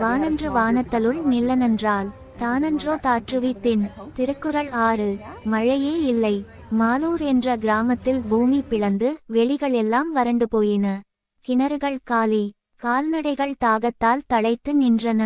வானன்று வானத்தலுள் நில்லனென்றால் தானன்றோ தாற்றுவி தின். திருக்குறள் 6. மழையே இல்லை. மாலூர் என்ற கிராமத்தில் பூமி பிளந்து வெளிகள் எல்லாம் வறண்டு போயின. கிணறுகள் காலி. கால்நடைகள் தாகத்தால் தழைத்து நின்றன.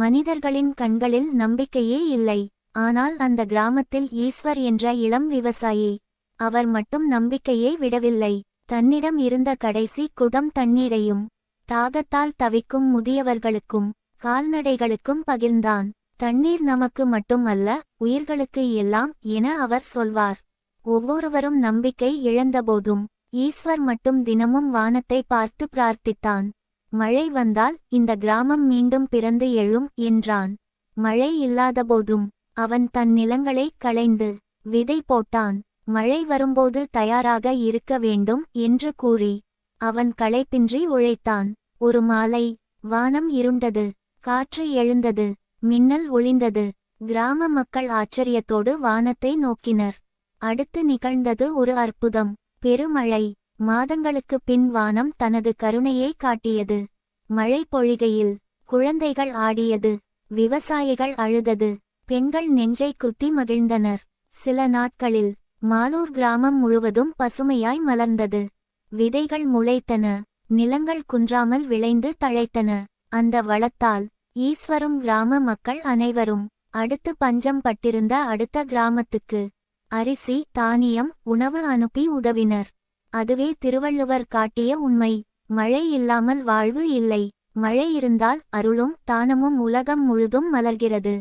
மனிதர்களின் கண்களில் நம்பிக்கையே இல்லை. ஆனால் அந்த கிராமத்தில் ஈஸ்வர் என்ற இளம் விவசாயி. அவர் மட்டும் நம்பிக்கையை விடவில்லை. தன்னிடம் இருந்த கடைசி குடம் தண்ணீரையும் தாகத்தால் தவிக்கும் முதியவர்களுக்கும் கால்நடைகளுக்கும் பகிர்ந்தான். தண்ணீர் நமக்கு மட்டும் அல்ல, உயிர்களுக்கு எல்லாம் என அவர் சொல்வார். ஒவ்வொருவரும் நம்பிக்கை இழந்தபோதும் ஈஸ்வர் மட்டும் தினமும் வானத்தை பார்த்து பிரார்த்தித்தான். மழை வந்தால் இந்த கிராமம் மீண்டும் பிறந்து எழும் என்றான். மழை இல்லாதபோதும் அவன் தன் நிலங்களை களைந்து விதை போட்டான். மழை வரும்போது தயாராக இருக்க வேண்டும் என்று கூறி அவன் களைப்பின்றி உழைத்தான். ஒரு மாலை வானம் இருண்டது. காற்று எழுந்தது. மின்னல் ஒளிந்தது. கிராம மக்கள் ஆச்சரியத்தோடு வானத்தை நோக்கினர். அடுத்து நிகழ்ந்தது ஒரு அற்புதம். பெருமழை. மாதங்களுக்கு பின் வானம் தனது கருணையை காட்டியது. மழை பொழிகையில் குழந்தைகள் ஆடியது. விவசாயிகள் அழுதது. பெண்கள் நெஞ்சை குத்தி மகிழ்ந்தனர். சில நாட்களில் மாலூர் கிராமம் முழுவதும் பசுமையாய் மலர்ந்தது. விதைகள் முளைத்தன. நிலங்கள் குன்றாமல் விளைந்து தழைத்தன. அந்த வளத்தால் ஈஸ்வரும் கிராம மக்கள் அனைவரும் அடுத்து பஞ்சம் பட்டிருந்த அடுத்த கிராமத்துக்கு அரிசி தானியம் உணவு அனுப்பி உதவினர். அதுவே திருவள்ளுவர் காட்டிய உண்மை. மழை இல்லாமல் வாழ்வு இல்லை. மழை இருந்தால் அருளும் தானமும் உலகம் முழுதும் மலர்கிறது.